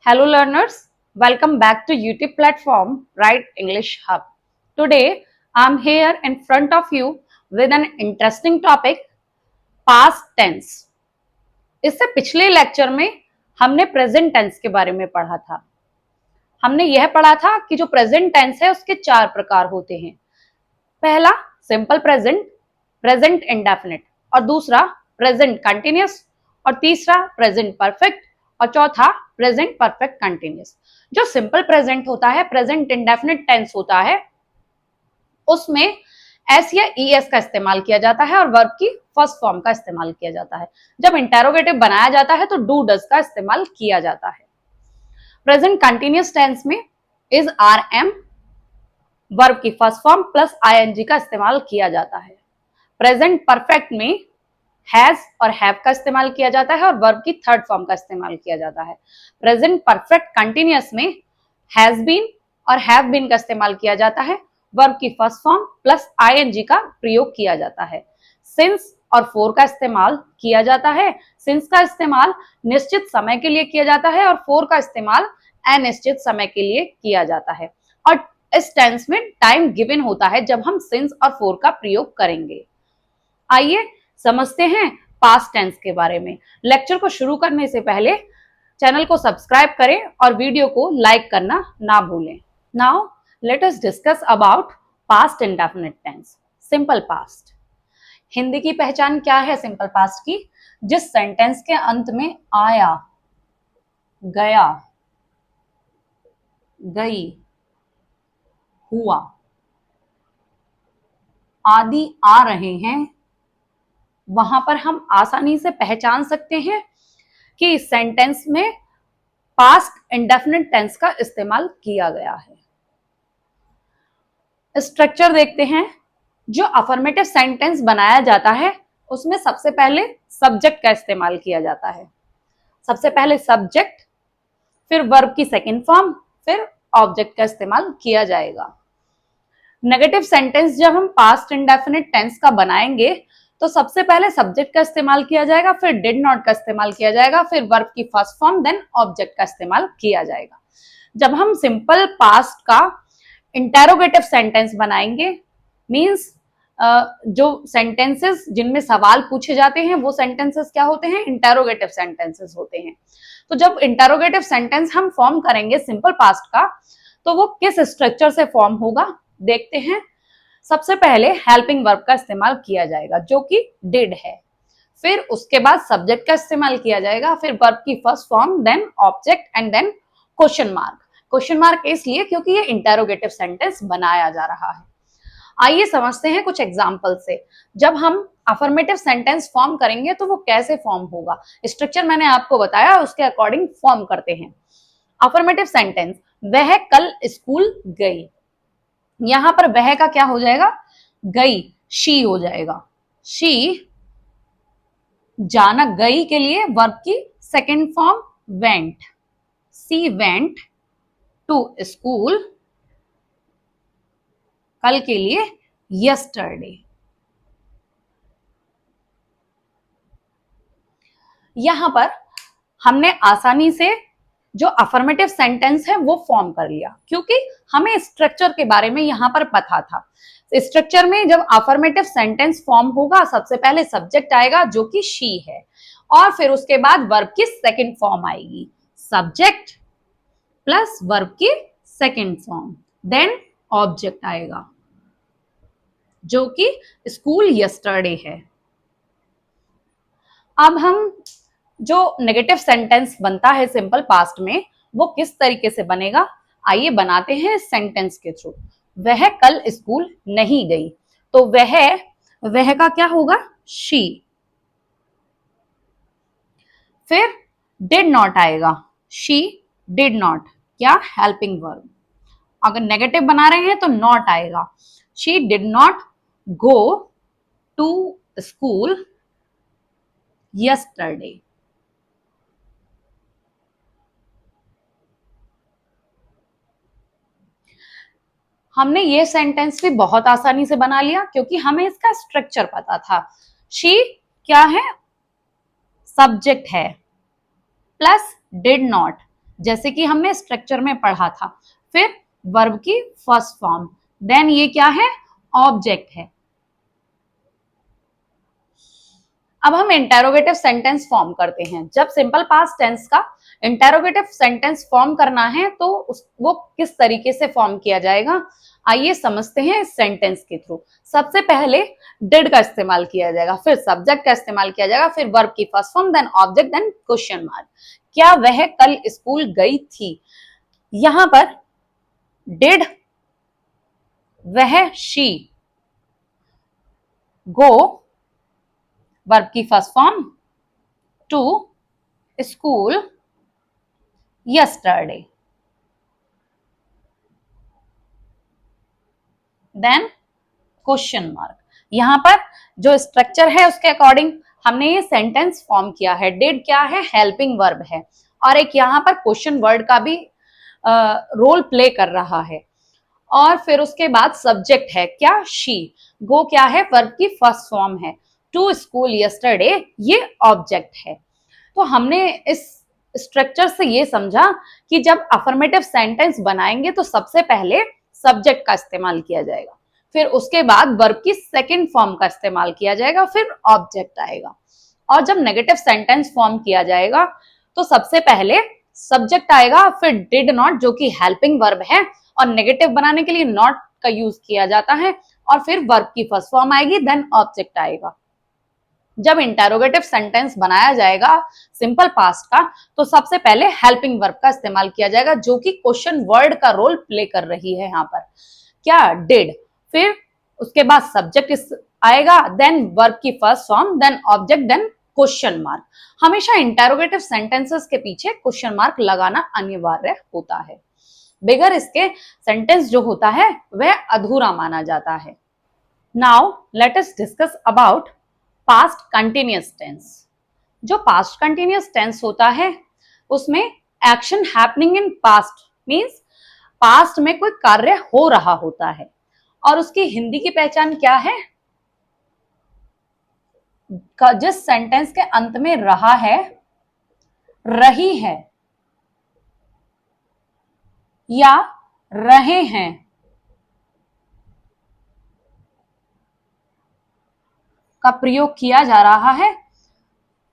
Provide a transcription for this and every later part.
Hello learners, welcome back to YouTube platform Write English Hub. Today I'm here in front of you with an interesting topic past tense. इससे पिछले lecture में हमने present tense के बारे में पढ़ा था। हमने यह पढ़ा था कि जो प्रेजेंट टेंस है उसके चार प्रकार होते हैं। पहला सिंपल प्रेजेंट, प्रेजेंट इंडेफिनिट, और दूसरा प्रेजेंट कंटिन्यूअस, और तीसरा प्रेजेंट परफेक्ट, और चौथा प्रेजेंट परफेक्ट कंटिन्यूअस। जो सिंपल प्रेजेंट होता है, प्रेजेंट इंडेफिनिट टेंस होता है, उसमें एस या ईएस का इस्तेमाल किया जाता है और वर्ब की फर्स्ट फॉर्म का इस्तेमाल किया जाता है। जब इंटेरोगेटिव बनाया जाता है तो डू डज का इस्तेमाल किया जाता है। प्रेजेंट कंटिन्यूअस टेंस में इज आर एम वर्ब की फर्स्ट फॉर्म प्लस आईएनजी का इस्तेमाल किया जाता है। प्रेजेंट परफेक्ट में हैज और हैव का इस्तेमाल किया जाता है और वर्ब की थर्ड फॉर्म का इस्तेमाल किया जाता है। प्रेजेंट परफेक्ट कंटिन्यूअस में हैज बीन और हैव बीन का इस्तेमाल किया जाता है, वर्ब की फर्स्ट फॉर्म प्लस आईएनजी का प्रयोग किया जाता है। सिंस और फोर का इस्तेमाल किया जाता है। सिंस का इस्तेमाल निश्चित समय के लिए किया जाता है और फोर का इस्तेमाल अनिश्चित समय के लिए किया जाता है। और इस टेंस में टाइम गिवन होता है जब हम सिंस और फोर का प्रयोग करेंगे। आइए समझते हैं पास्ट टेंस के बारे में। लेक्चर को शुरू करने से पहले चैनल को सब्सक्राइब करें और वीडियो को लाइक करना ना भूलें। Now let us discuss about past indefinite tense, simple past. Hindi की पहचान क्या है सिंपल पास्ट की? जिस सेंटेंस के अंत में आया, गया, गई, हुआ आदि आ रहे हैं, वहां पर हम आसानी से पहचान सकते हैं कि इस सेंटेंस में पास्ट इंडेफिनिट टेंस का इस्तेमाल किया गया है। स्ट्रक्चर देखते हैं। जो अफर्मेटिव सेंटेंस बनाया जाता है उसमें सबसे पहले सब्जेक्ट का इस्तेमाल किया जाता है। सबसे पहले सब्जेक्ट, फिर वर्ब की सेकंड फॉर्म, फिर ऑब्जेक्ट का इस्तेमाल किया जाएगा। नेगेटिव सेंटेंस जब हम पास्ट इंडेफिनिट टेंस का बनाएंगे तो सबसे पहले सब्जेक्ट का इस्तेमाल किया जाएगा, फिर डिड नॉट का इस्तेमाल किया जाएगा, फिर वर्ब की फर्स्ट फॉर्म, देन ऑब्जेक्ट का इस्तेमाल किया जाएगा। जब हम सिंपल पास्ट का इंटेरोगेटिव सेंटेंस बनाएंगे, मींस जो सेंटेंसेस जिनमें सवाल पूछे जाते हैं वो सेंटेंसेस क्या होते हैं? इंटेरोगेटिव सेंटेंसेस होते हैं। तो जब इंटेरोगेटिव सेंटेंस हम फॉर्म करेंगे सिंपल पास्ट का, तो वो किस स्ट्रक्चर से फॉर्म होगा देखते हैं। सबसे पहले हेल्पिंग वर्ब का इस्तेमाल किया जाएगा जो कि डिड है, फिर उसके बाद सब्जेक्ट का इस्तेमाल किया जाएगा, फिर वर्ब की first form, then object and then question mark. Question mark इसलिए क्योंकि ये इंटेरोगेटिव सेंटेंस बनाया जा रहा है। आइए समझते हैं कुछ एग्जाम्पल से। जब हम अफर्मेटिव सेंटेंस फॉर्म करेंगे तो वो कैसे फॉर्म होगा, स्ट्रक्चर मैंने आपको बताया, उसके अकॉर्डिंग फॉर्म करते हैं। अफर्मेटिव सेंटेंस, वह कल स्कूल गई। यहां पर वह का क्या हो जाएगा? गई, शी हो जाएगा। शी, जाना, गई के लिए वर्ब की second form went. She went to school, कल के लिए यस्टरडे। यहां पर हमने आसानी से जो अफर्मेटिव सेंटेंस है वो फॉर्म कर लिया क्योंकि हमें स्ट्रक्चर के बारे में यहां पर पता था। स्ट्रक्चर में जब अफर्मेटिव सेंटेंस फॉर्म होगा सबसे पहले सब्जेक्ट आएगा जो कि शी है, और फिर उसके बाद वर्ब की सेकंड फॉर्म आएगी, सब्जेक्ट प्लस वर्ब की सेकंड फॉर्म, देन ऑब्जेक्ट आएगा जो कि स्कूल यस्टरडे है। अब हम जो नेगेटिव सेंटेंस बनता है सिंपल पास्ट में वो किस तरीके से बनेगा, आइए बनाते हैं सेंटेंस के थ्रू। वह कल स्कूल नहीं गई, तो वह का क्या होगा? शी। फिर डिड नॉट आएगा, शी डिड नॉट, क्या? Helping verb. अगर नेगेटिव बना रहे हैं तो नॉट आएगा, she did not go to school yesterday. हमने ये सेंटेंस भी बहुत आसानी से बना लिया क्योंकि हमें इसका स्ट्रक्चर पता था। शी क्या है? सब्जेक्ट है, प्लस डिड नॉट, जैसे कि हमने स्ट्रक्चर में पढ़ा था। फिर वर्ब की फर्स्ट फॉर्म, देन ये क्या है, ऑब्जेक्ट है। अब हम इंटेरोगेटिव सेंटेंस फॉर्म करते हैं। जब सिंपल पास्ट टेंस का इंटेरोगेटिव सेंटेंस फॉर्म करना है तो वो किस तरीके से फॉर्म किया जाएगा, आइए समझते हैं इस सेंटेंस के थ्रू। सबसे पहले डिड का इस्तेमाल किया जाएगा, फिर सब्जेक्ट का इस्तेमाल किया जाएगा, फिर वर्ब की first form, then object, then question mark. क्या वह कल स्कूल गई थी, यहां पर डिड, वह, शी, गो, वर्ब की first form, to school, yesterday, then question mark. यहां पर जो स्ट्रक्चर है उसके अकॉर्डिंग हमने ये सेंटेंस फॉर्म किया है। डिड क्या है, हेल्पिंग वर्ब है, और एक यहां पर क्वेश्चन वर्ड का भी रोल प्ले कर रहा है। और फिर उसके बाद सब्जेक्ट है क्या, शी, गो क्या है, वर्ब की फर्स्ट फॉर्म है, टू स्कूल यस्टरडे ये ऑब्जेक्ट है। तो हमने इस स्ट्रक्चर से ये समझा कि जब अफर्मेटिव सेंटेंस बनाएंगे तो सबसे पहले सब्जेक्ट का इस्तेमाल किया जाएगा, फिर उसके बाद वर्ब की सेकंड फॉर्म का इस्तेमाल किया जाएगा, फिर ऑब्जेक्ट आएगा। और जब नेगेटिव सेंटेंस फॉर्म किया जाएगा तो सबसे पहले सब्जेक्ट आएगा, फिर डिड नॉट जो कि हेल्पिंग वर्ब है, और नेगेटिव बनाने के लिए नॉट का यूज किया जाता है, और फिर वर्ब की फर्स्ट फॉर्म आएगी, देन ऑब्जेक्ट आएगा। जब इंटेरोगेटिव सेंटेंस बनाया जाएगा सिंपल पास्ट का तो सबसे पहले हेल्पिंग वर्ब का इस्तेमाल किया जाएगा जो कि क्वेश्चन वर्ड का रोल प्ले कर रही है यहाँ पर, क्या, डिड। फिर उसके बाद सब्जेक्ट आएगा, देन वर्ब की first form, then object, then question mark. हमेशा इंटेरोगेटिव सेंटेंसेस के पीछे क्वेश्चन मार्क लगाना अनिवार्य होता है, बगैर इसके सेंटेंस जो होता है वह अधूरा माना जाता है। Now let us discuss about past continuous tense. जो पास्ट कंटिन्यूअस टेंस होता है उसमें action happening in past means past में कोई कार्य हो रहा होता है, और उसकी हिंदी की पहचान क्या है, जिस सेंटेंस के अंत में रहा है, रही है या रहे हैं का प्रयोग किया जा रहा है,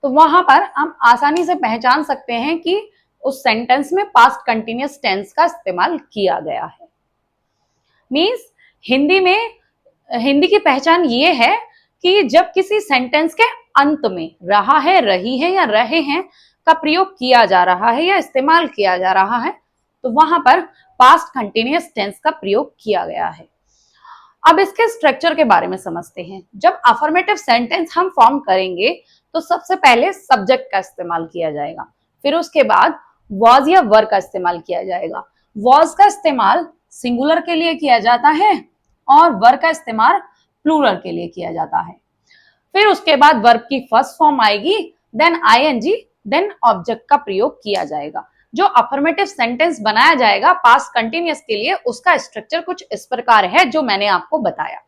तो वहां पर हम आसानी से पहचान सकते हैं कि उस सेंटेंस में पास्ट कंटिन्यूअस टेंस का इस्तेमाल किया गया है। मींस हिंदी की पहचान ये है कि जब किसी सेंटेंस के अंत में रहा है, रही है या रहे हैं का प्रयोग किया जा रहा है या इस्तेमाल किया जा रहा है तो वहां पर पास्ट कंटिन्यूअस टेंस का प्रयोग किया गया है। अब इसके स्ट्रक्चर के बारे में समझते हैं। जब अफर्मेटिव सेंटेंस हम फॉर्म करेंगे तो सबसे पहले सब्जेक्ट का इस्तेमाल किया जाएगा, फिर उसके बाद वॉज या वर का इस्तेमाल किया जाएगा। वॉज का इस्तेमाल सिंगुलर के लिए किया जाता है और वर का इस्तेमाल प्लूरल के लिए किया जाता है। फिर उसके बाद वर्ब की फर्स्ट फॉर्म आएगी, देन आईएनजी, देन ऑब्जेक्ट का प्रयोग किया जाएगा। जो अफर्मेटिव सेंटेंस बनाया जाएगा पास्ट कंटिन्यूअस के लिए उसका स्ट्रक्चर कुछ इस प्रकार है जो मैंने आपको बताया।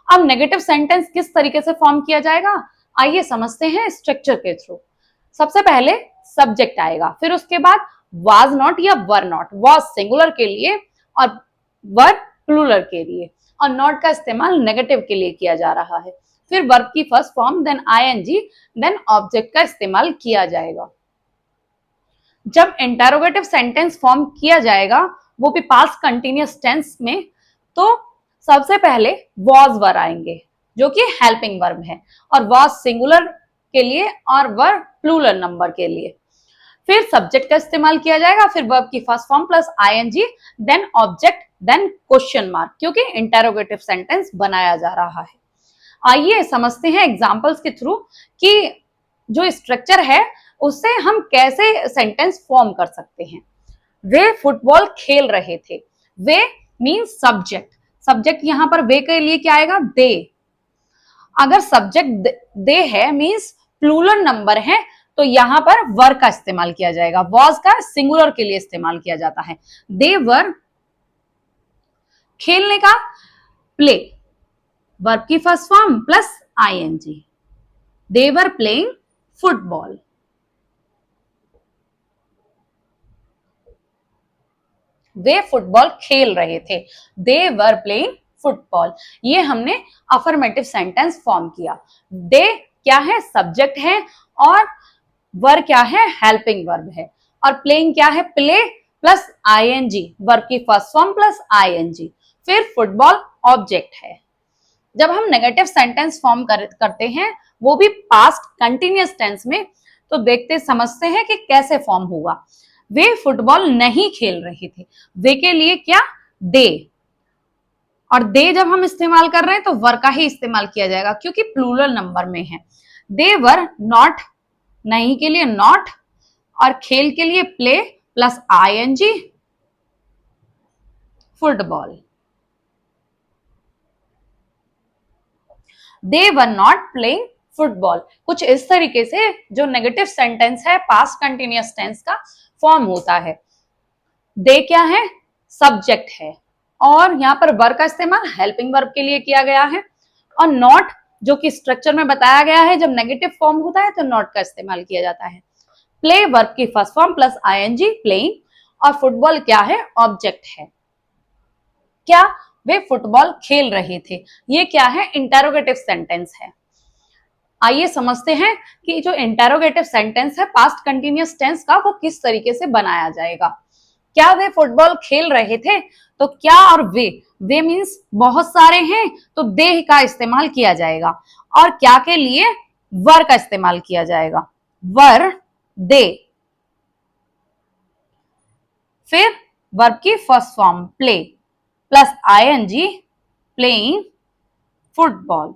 अब नेगेटिव सेंटेंस किस तरीके से फॉर्म किया जाएगा, आइए समझते हैं स्ट्रक्चर के थ्रू। सबसे पहले सब्जेक्ट आएगा, फिर उसके बाद वाज नॉट या वर नॉट, वाज सिंगुलर के लिए और वर प्लूरल के लिए, और नॉट का इस्तेमाल नेगेटिव के लिए किया जा रहा है। फिर वर्ब की first form, then ING, then object का इस्तेमाल किया जाएगा। जब इंटेरोगेटिव सेंटेंस फॉर्म किया जाएगा वो भी पास्ट कंटिन्यूअस टेंस में, तो सबसे पहले वॉज वर आएंगे जो कि हेल्पिंग वर्ब है, और वॉज सिंगुलर के लिए और वर प्लूरल नंबर के लिए। फिर सब्जेक्ट का इस्तेमाल किया जाएगा, फिर वर्ब की first form plus ING, then object, then question mark, क्योंकि इंटेरोगेटिव सेंटेंस बनाया जा रहा है। आइए समझते हैं एग्जांपल्स के थ्रू कि जो स्ट्रक्चर है उससे हम कैसे सेंटेंस फॉर्म कर सकते हैं। वे फुटबॉल खेल रहे थे, वे मींस सब्जेक्ट, सब्जेक्ट यहां पर वे के लिए क्या आएगा, दे। अगर सब्जेक्ट दे है मींस प्लूरल नंबर है तो यहां पर वर का इस्तेमाल किया जाएगा, वॉज का सिंगुलर के लिए इस्तेमाल किया जाता है। दे वर, खेलने का प्ले, वर्ब की first form plus ING, they were playing football. वे फुटबॉल खेल रहे थे, दे वर प्लेइंग फुटबॉल। ये हमने अफर्मेटिव सेंटेंस फॉर्म किया। दे क्या है, सब्जेक्ट है, और वर क्या है, हेल्पिंग वर्ब है, और प्लेइंग क्या है, प्ले प्लस आईएनजी, वर्ब की फर्स्ट फॉर्म प्लस आईएनजी, फिर फुटबॉल ऑब्जेक्ट है। जब हम नेगेटिव सेंटेंस फॉर्म करते हैं, वो भी पास्ट कंटिन्यूअस टेंस में, तो देखते समझते हैं कि कैसे फॉर्म होगा। वे फुटबॉल नहीं खेल रहे थे, वे के लिए क्या, दे, और दे जब हम इस्तेमाल कर रहे हैं तो वर का ही इस्तेमाल किया जाएगा क्योंकि प्लूरल नंबर में है। दे वर नॉट, नहीं के लिए नॉट, और खेल के लिए play plus ING, football. They were not playing football. कुछ इस तरीके से जो नेगेटिव सेंटेंस है पास्ट कंटिन्यूअस टेंस का फॉर्म होता है। दे क्या है, सब्जेक्ट है, और यहां पर वर्ब का इस्तेमाल हेल्पिंग वर्ब के लिए किया गया है, और नॉट जो कि स्ट्रक्चर में बताया गया है, जब नेगेटिव फॉर्म होता है तो नॉट का इस्तेमाल किया जाता है। प्ले वर्ब की first form plus ING, playing, और फुटबॉल क्या है, ऑब्जेक्ट है। क्या वे फुटबॉल खेल रहे थे, ये क्या है, इंटेरोगेटिव सेंटेंस है। आइए समझते हैं कि जो इंटेरोगेटिव सेंटेंस है पास्ट कंटिन्यूअस टेंस का, वो किस तरीके से बनाया जाएगा। क्या वे फुटबॉल खेल रहे थे, तो क्या और वे मीन्स बहुत सारे हैं, तो दे का इस्तेमाल किया जाएगा, और क्या के लिए, वर का इस्तेमाल किया जाएगा, वर, दे। फिर वर्ब की first form play plus ING, playing football,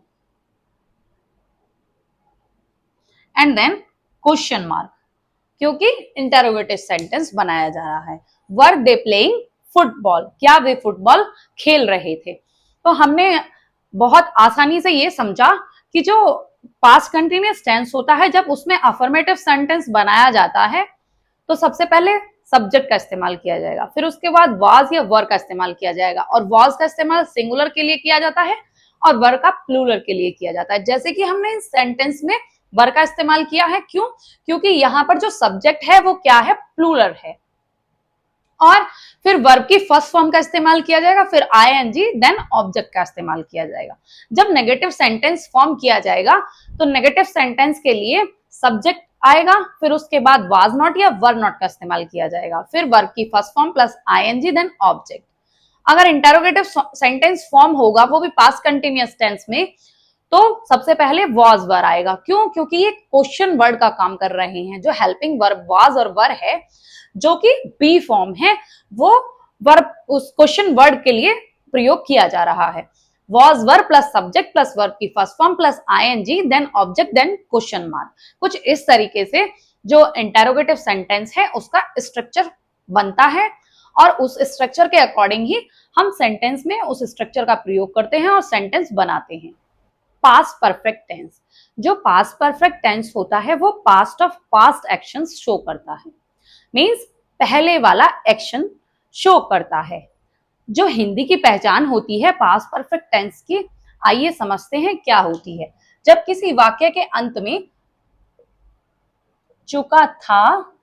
and then question mark, क्योंकि इंटेरोगेटिव सेंटेंस बनाया जा रहा है। वर दे प्लेइंग फुटबॉल, क्या वे फुटबॉल खेल रहे थे। तो हमने बहुत आसानी से ये समझा कि जो पास्ट कंटिन्यूअस टेंस होता है, जब उसमें अफर्मेटिव सेंटेंस बनाया जाता है तो सबसे पहले सब्जेक्ट का इस्तेमाल किया जाएगा, फिर उसके बाद वाज या वर का इस्तेमाल किया जाएगा, और वाज का इस्तेमाल सिंगुलर के लिए किया जाता है और वर का प्लूरल के लिए किया जाता है। जैसे कि हमने इस सेंटेंस में वर का इस्तेमाल किया है, क्यों, क्योंकि यहां पर जो सब्जेक्ट है वो क्या है, प्लूरल है, और फिर वर्ब की फर्स्ट फॉर्म का इस्तेमाल किया जाएगा, फिर आईएनजी, देन ऑब्जेक्ट का इस्तेमाल किया जाएगा। जब नेगेटिव सेंटेंस फॉर्म किया जाएगा तो नेगेटिव सेंटेंस के लिए सब्जेक्ट आएगा, फिर उसके बाद वाज नॉट या वर नॉट का इस्तेमाल किया जाएगा, फिर वर्ब की first form plus ING, then object. अगर इंटेरोगेटिव सेंटेंस फॉर्म होगा वो भी पास्ट कंटिन्यूअस टेंस में, तो सबसे पहले वाज वर आएगा। क्यों, क्योंकि ये क्वेश्चन वर्ड का काम कर रहे हैं। जो हेल्पिंग वर्ब वाज और वर है, जो कि बी फॉर्म है, वो वर्ब उस क्वेश्चन वर्ड के लिए प्रयोग किया जा रहा है। was verb plus subject plus verb की first form plus ING, then object, then question mark. कुछ इस तरीके से जो इंटेरोगेटिव सेंटेंस है उसका स्ट्रक्चर बनता है, और उस स्ट्रक्चर के अकॉर्डिंग ही हम सेंटेंस में उस स्ट्रक्चर का प्रयोग करते हैं और सेंटेंस बनाते हैं। पास्ट परफेक्ट टेंस, जो पास्ट परफेक्ट टेंस होता है वो past of past actions show करता है, मीन्स पहले वाला एक्शन शो करता है। जो हिंदी की पहचान होती है पास्ट परफेक्ट टेंस की, आइए समझते हैं क्या होती है। जब किसी वाक्य के अंत में चुका था,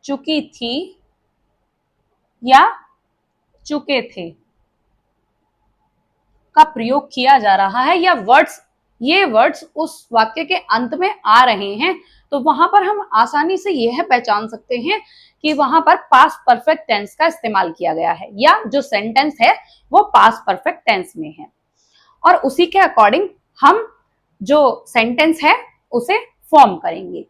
चुकी थी या चुके थे का प्रयोग किया जा रहा है, या ये वर्ड्स उस वाक्य के अंत में आ रहे हैं, तो वहां पर हम आसानी से यह पहचान सकते हैं कि वहां पर पास्ट परफेक्ट टेंस का इस्तेमाल किया गया है, या जो सेंटेंस है वो पास्ट परफेक्ट टेंस में है, और उसी के अकॉर्डिंग हम जो सेंटेंस है उसे फॉर्म करेंगे।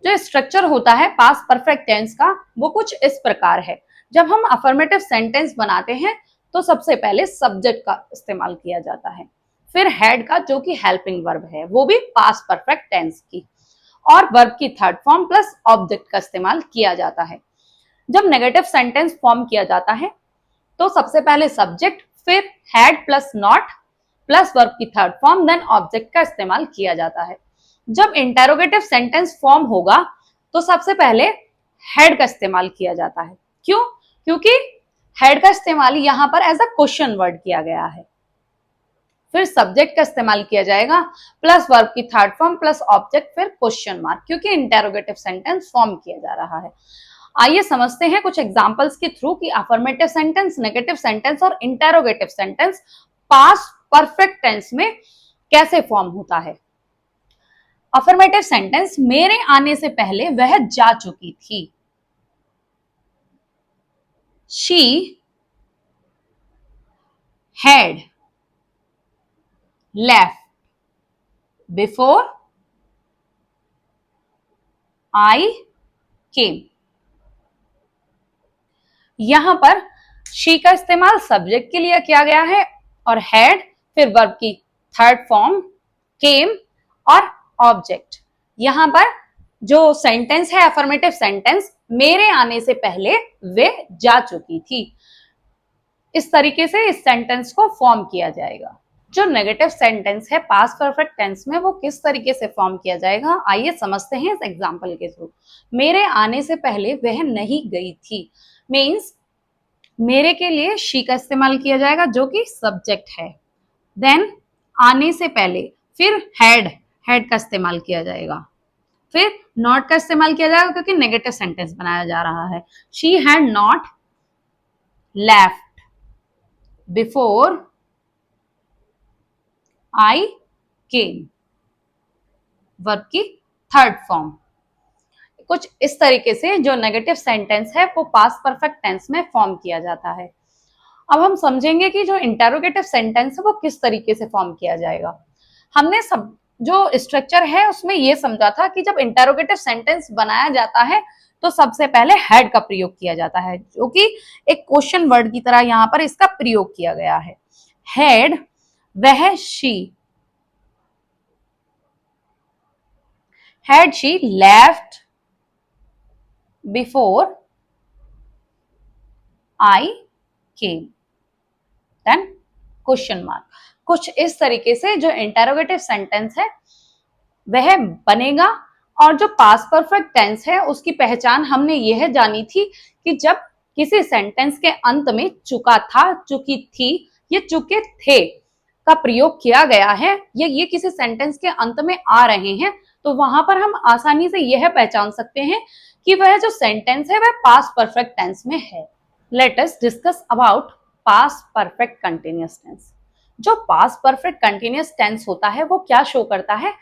जो स्ट्रक्चर होता है पास्ट परफेक्ट टेंस का वो कुछ इस प्रकार है। जब हम अफर्मेटिव सेंटेंस बनाते हैं तो सबसे पहले सब्जेक्ट का इस्तेमाल किया जाता है, फिर हेड का जो कि हेल्पिंग वर्ब है वो भी पास्ट परफेक्ट टेंस की, और वर्ब की थर्ड फॉर्म प्लस ऑब्जेक्ट का इस्तेमाल किया जाता है। जब नेगेटिव सेंटेंस फॉर्म किया जाता है तो सबसे पहले सब्जेक्ट, फिर head plus not plus verb की थर्ड फॉर्म, देन ऑब्जेक्ट का इस्तेमाल किया जाता है। जब इंटेरोगेटिव सेंटेंस फॉर्म होगा तो सबसे पहले हेड का इस्तेमाल किया जाता है। क्यों, क्योंकि हेड का इस्तेमाल यहां पर एज अ क्वेश्चन वर्ड किया गया है, फिर सब्जेक्ट का इस्तेमाल किया जाएगा प्लस वर्ब की थर्ड फॉर्म प्लस ऑब्जेक्ट, फिर क्वेश्चन मार्क, क्योंकि इंटेरोगेटिव सेंटेंस फॉर्म किया जा रहा है। आइए समझते हैं कुछ एग्जांपल्स के थ्रू कि अफर्मेटिव सेंटेंस, नेगेटिव सेंटेंस और interrogative sentence past perfect tense में कैसे फॉर्म होता है। अफर्मेटिव सेंटेंस, मेरे आने से पहले वह जा चुकी थी। She had left before I came. यहां पर शी का इस्तेमाल सब्जेक्ट के लिए किया गया है और हैड फिर वर्ब की थर्ड फॉर्म, केम और ऑब्जेक्ट। यहां पर जो सेंटेंस है अफर्मेटिव सेंटेंस, मेरे आने से पहले वे जा चुकी थी, इस तरीके से इस सेंटेंस को फॉर्म किया जाएगा। जो नेगेटिव सेंटेंस है पास्ट परफेक्ट टेंस में, वो किस तरीके से फॉर्म किया जाएगा, आइए समझते हैं इस एग्जांपल के थ्रू। मेरे आने से पहले वह नहीं गई थी मीन्स मेरे के लिए शी का इस्तेमाल किया जाएगा जो कि सब्जेक्ट है। देन आने से पहले फिर हैड का इस्तेमाल किया जाएगा, फिर नॉट का इस्तेमाल किया जाएगा क्योंकि नेगेटिव सेंटेंस बनाया जा रहा है। She had not left before I came, verb की थर्ड फॉर्म। कुछ इस तरीके से जो नेगेटिव सेंटेंस है वो पास्ट परफेक्ट टेंस में फॉर्म किया जाता है। अब हम समझेंगे कि जो इंटेरोगेटिव सेंटेंस है वो किस तरीके से फॉर्म किया जाएगा। हमने सब जो स्ट्रक्चर है उसमें ये समझा था कि जब इंटेरोगेटिव सेंटेंस बनाया जाता है तो सबसे पहले हैड का प्रयोग किया जाता है, जो कि एक क्वेश्चन वर्ड की तरह यहाँ पर इसका प्रयोग किया गया है। हैड वह she, had she left before I came, then question mark. कुछ इस तरीके से जो इंटेरोगेटिव सेंटेंस है वह बनेगा। और जो पास्ट परफेक्ट टेंस है उसकी पहचान हमने यह जानी थी कि जब किसी सेंटेंस के अंत में चुका था, चुकी थी या चुके थे का प्रयोग किया गया है, या ये किसी सेंटेंस के अंत में आ रहे हैं, तो वहां पर हम आसानी से यह पहचान सकते हैं कि वह जो सेंटेंस है वह पास्ट परफेक्ट टेंस में है। Let us discuss about past perfect continuous tense. जो पास्ट परफेक्ट कंटिन्यूअस टेंस होता है वो क्या शो करता है,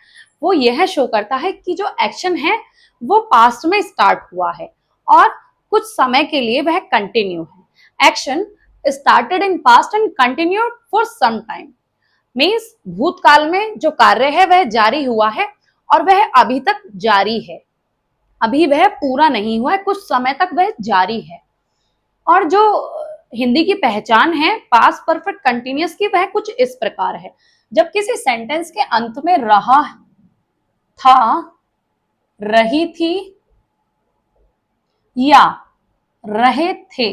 वो यह शो करता है कि जो एक्शन है वो पास्ट में स्टार्ट हुआ है और कुछ समय के लिए वह कंटिन्यू है। Action started in past and continued for some time means भूतकाल में जो कार्य है वह जारी हुआ है और वह अभी तक जारी है, अभी वह पूरा नहीं हुआ है, कुछ समय तक वह जारी है। और जो हिंदी की पहचान है पास्ट परफेक्ट कंटिन्यूअस की वह कुछ इस प्रकार है। जब किसी सेंटेंस के अंत में रहा था, रही थी या रहे थे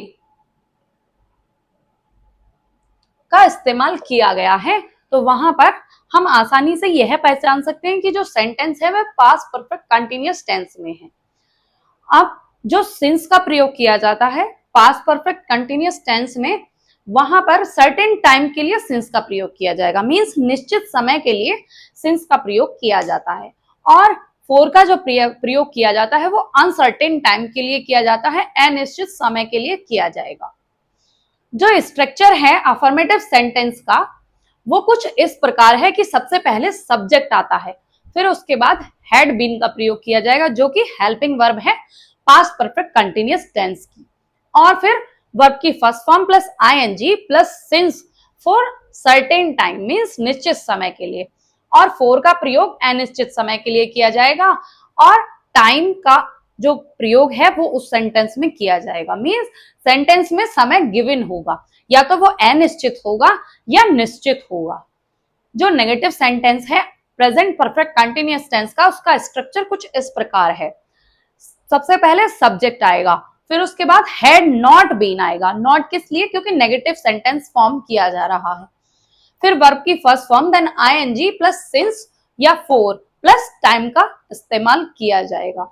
का इस्तेमाल किया गया है तो वहां पर हम आसानी से यह पहचान सकते हैं कि जो सेंटेंस है वह पास्ट परफेक्ट कंटिन्यूअस टेंस में है। अब जो सिंस का प्रयोग किया जाता है पास्ट परफेक्ट कंटिन्यूअस टेंस में, वहां पर सर्टेन टाइम के लिए सिंस का प्रयोग किया जाएगा मींस निश्चित समय के लिए सिंस का प्रयोग किया जाता है। और फोर का जो प्रयोग किया जाता है वो अनसर्टेन टाइम के लिए किया जाता है, अनिश्चित समय के लिए किया जाएगा। जो स्ट्रक्चर है अफर्मेटिव सेंटेंस का वो कुछ इस प्रकार है कि सबसे पहले सब्जेक्ट आता है, फिर उसके बाद हैड बीन का प्रयोग किया जाएगा जो कि हेल्पिंग वर्ब है पास्ट परफेक्ट कंटिन्यूअस टेंस की, और फिर वर्ब की first form plus ING plus since for certain time means निश्चित समय के लिए, और फोर का प्रयोग अनिश्चित समय के लिए किया जाएगा और टाइम का जो प्रयोग है वो उस सेंटेंस में किया जाएगा मींस सेंटेंस में समय गिवन होगा, या तो वो अनिश्चित होगा या निश्चित होगा। जो नेगेटिव सेंटेंस है प्रेजेंट परफेक्ट कंटिन्यूअस टेंस का, उसका स्ट्रक्चर कुछ इस प्रकार है। सबसे पहले सब्जेक्ट आएगा, फिर उसके बाद हैड नॉट बीन आएगा। नॉट किस लिए, क्योंकि नेगेटिव सेंटेंस फॉर्म किया जा रहा है। फिर वर्ब की first form, then ING plus since या फोर प्लस टाइम का इस्तेमाल किया जाएगा।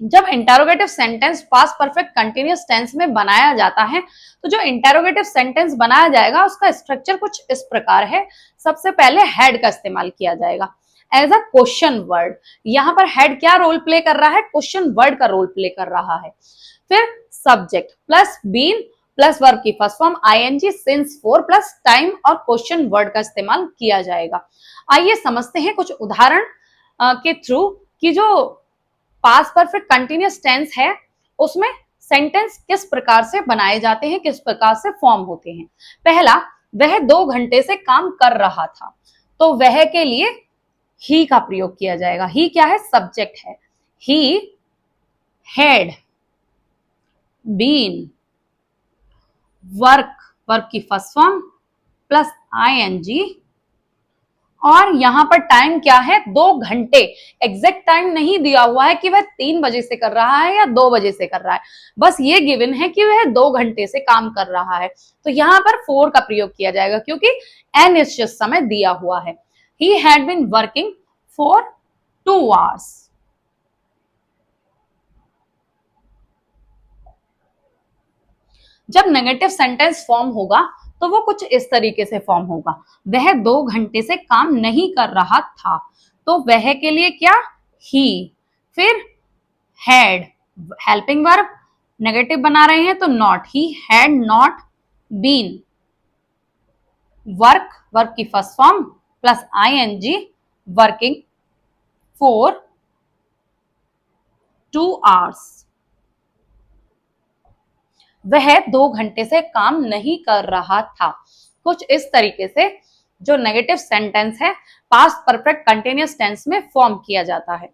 जब interrogative sentence past perfect continuous tense में बनाया जाता है तो जो इंटेरोगेटिव सेंटेंस बनाया जाएगा उसका स्ट्रक्चर कुछ इस प्रकार है। सबसे पहले हैड का इस्तेमाल किया जाएगा। As a question word. यहाँ पर हेड क्या रोल प्ले कर रहा है, क्वेश्चन वर्ड का रोल प्ले कर रहा है। फिर subject plus been plus verb की first form ING since for plus time और क्वेश्चन वर्ड का इस्तेमाल किया जाएगा। आइए समझते हैं कुछ उदाहरण के थ्रू कि जो पास्ट परफेक्ट कंटिन्यूअस टेंस है उसमें सेंटेंस किस प्रकार से बनाए जाते हैं, किस प्रकार से फॉर्म होते हैं। पहला, वह 2 घंटे से काम कर रहा था, तो वह के लिए ही का प्रयोग किया जाएगा। ही क्या है, सब्जेक्ट है। He had been work, work की फर्स्ट फॉर्म प्लस आईएनजी, और यहां पर टाइम क्या है, 2 घंटे। एग्जैक्ट टाइम नहीं दिया हुआ है कि वह 3 बजे से कर रहा है या 2 बजे से कर रहा है, बस ये गिवन है कि वह 2 घंटे से काम कर रहा है। तो यहां पर फोर का प्रयोग किया जाएगा क्योंकि अनिश्चित समय दिया हुआ है। He had been working for 2 hours। जब नेगेटिव सेंटेंस फॉर्म होगा तो वो कुछ इस तरीके से फॉर्म होगा, वह 2 घंटे से काम नहीं कर रहा था, तो वह के लिए क्या, ही। फिर हैड हेल्पिंग वर्ब, नेगेटिव बना रहे हैं तो not, he had not been work, verb की first form plus ING working for 2 hours। वह 2 घंटे से काम नहीं कर रहा था। कुछ इस तरीके से जो नेगेटिव सेंटेंस है पास्ट परफेक्ट कंटिन्यूअस टेंस में फॉर्म किया जाता है।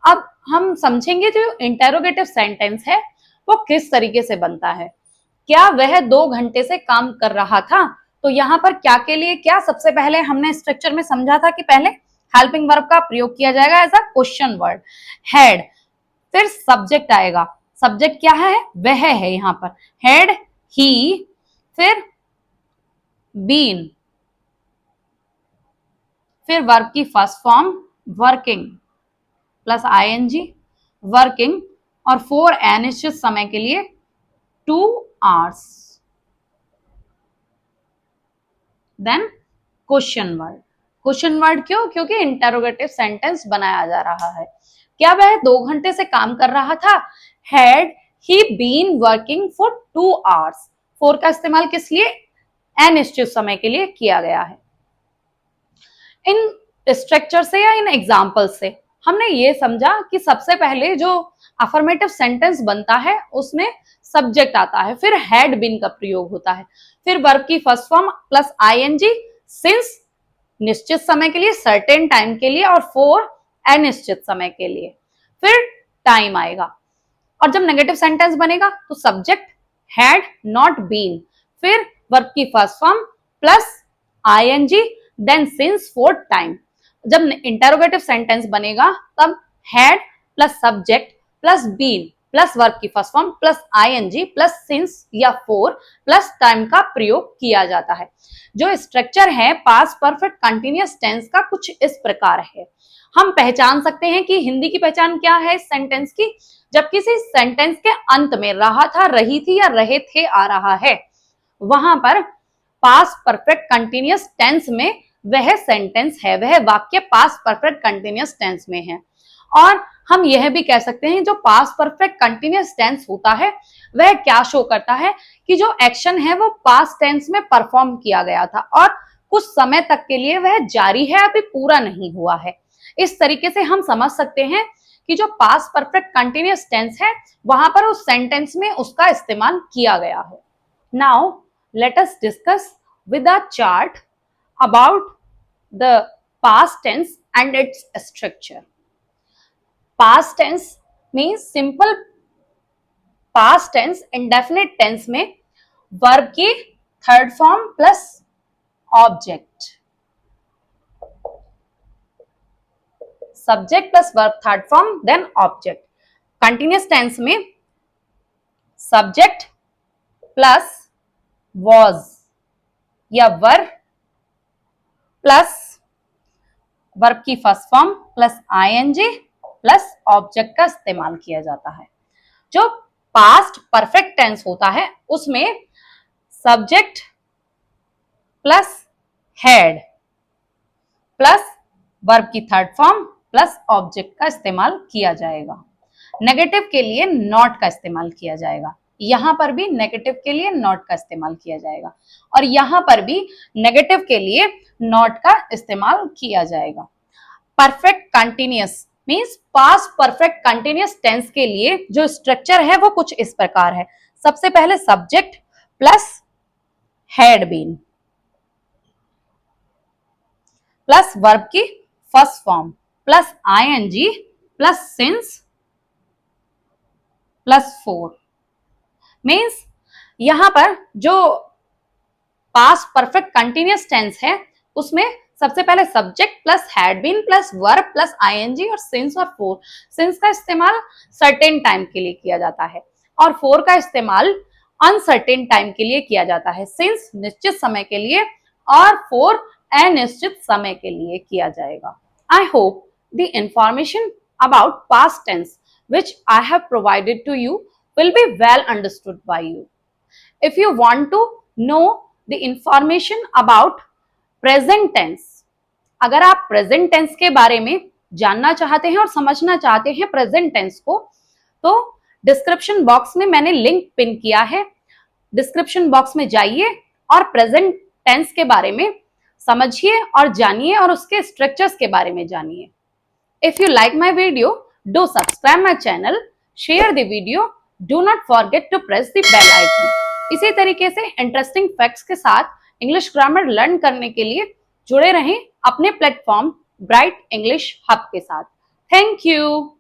अब हम समझेंगे जो इंटेरोगेटिव सेंटेंस है वो किस तरीके से बनता है। क्या वह 2 घंटे से काम कर रहा था, तो यहाँ पर क्या के लिए क्या, सबसे पहले हमने स्ट्रक्चर में समझा था कि पहले हेल्पिंग वर्ब का प्रयोग किया जाएगा as a question word, had. फिर सब्जेक्ट आएगा, सब्जेक्ट क्या है, वह है यहां पर, हैड ही। फिर बीन, फिर वर्ब की first form working plus ING working, और फॉर अनिश्चित समय के लिए 2 hours। Then question word, question word क्यों, क्योंकि इंटेरोगेटिव सेंटेंस बनाया जा रहा है। क्या वह 2 घंटे से काम कर रहा था, had he been working for 2 hours। For का इस्तेमाल किस लिए, अनिश्चित समय के लिए किया गया है। इन स्ट्रक्चर से या इन एग्जाम्पल से हमने ये समझा कि सबसे पहले जो अफर्मेटिव सेंटेंस बनता है उसमें सब्जेक्ट आता है, फिर हैड बीन का प्रयोग होता है, फिर वर्ब की first form plus ING since निश्चित समय के लिए, सर्टेन टाइम के लिए, और फॉर अनिश्चित समय के लिए, फिर टाइम आएगा। और जब नेगेटिव सेंटेंस बनेगा तो सब्जेक्ट हैड नॉट बीन, फिर वर्ब की first form plus ING then since for time. जब इंटेरोगेटिव सेंटेंस बनेगा तब had plus subject plus been plus verb की first form plus ING plus since या फॉर प्लस टाइम का प्रयोग किया जाता है। जो स्ट्रक्चर है पास्ट परफेक्ट कंटिन्यूअस टेंस का कुछ इस प्रकार है। हम पहचान सकते हैं कि हिंदी की पहचान क्या है इस सेंटेंस की, जब किसी सेंटेंस के अंत में रहा था, रही थी या रहे थे आ रहा है, वहां पर पास्ट परफेक्ट कंटिन्यूअस टेंस में वह सेंटेंस है, वह वाक्य पास्ट परफेक्ट कंटिन्यूअस टेंस में है। और हम यह भी कह सकते हैं जो पास्ट परफेक्ट कंटिन्यूअस टेंस होता है वह क्या शो करता है कि जो एक्शन है वो पास्ट टेंस में परफॉर्म किया गया था और कुछ समय तक के लिए वह जारी है, अभी पूरा नहीं हुआ है। इस तरीके से हम समझ सकते हैं कि जो पास्ट परफेक्ट कंटिन्यूअस टेंस है वहां पर उस सेंटेंस में उसका इस्तेमाल किया गया है। Now let us discuss with a chart about the past tense and its structure. Past tense means simple past tense, indefinite tense में verb की third form plus object, subject plus verb third form then object. Continuous tense में subject plus was या verb plus verb की first form plus ING plus object का इस्तेमाल किया जाता है। जो पास्ट परफेक्ट टेंस होता है उसमें subject plus had plus verb की थर्ड फॉर्म प्लस ऑब्जेक्ट का इस्तेमाल किया जाएगा। नेगेटिव के लिए नॉट का इस्तेमाल किया जाएगा। यहां पर भी नेगेटिव के लिए नॉट का इस्तेमाल किया जाएगा और यहां पर भी नेगेटिव के लिए नॉट का इस्तेमाल किया जाएगा। Perfect continuous means past perfect continuous tense के लिए जो स्ट्रक्चर है वो कुछ इस प्रकार है। सबसे पहले subject plus had been plus verb की first form plus ING plus since plus for means यहां पर जो पास्ट परफेक्ट कंटिन्यूअस टेंस है उसमें सबसे पहले subject plus had been plus verb plus ING और सिंस और फोर। सिंस का इस्तेमाल सर्टेन टाइम के लिए किया जाता है और फोर का इस्तेमाल अनसर्टेन टाइम के लिए किया जाता है। सिंस निश्चित समय के लिए और फोर अनिश्चित समय के लिए किया जाएगा। I hope the information about past tense which I have provided to you will be well understood by you. If you want to know the information about present tense, अगर आप प्रेजेंट टेंस के बारे में जानना चाहते हैं और समझना चाहते हैं प्रेजेंट टेंस को, तो डिस्क्रिप्शन बॉक्स में मैंने लिंक पिन किया है। डिस्क्रिप्शन बॉक्स में जाइए और प्रेजेंट टेंस के बारे में समझिए और जानिए और उसके स्ट्रक्चर्स के बारे में जानिए। If you like my video, do subscribe my channel, share the video, do not forget to press the bell icon. इसी तरीके से इंटरेस्टिंग फैक्ट्स के साथ इंग्लिश ग्रामर लर्न करने के लिए जुड़े रहें अपने प्लेटफॉर्म ब्राइट इंग्लिश हब के साथ। Thank you.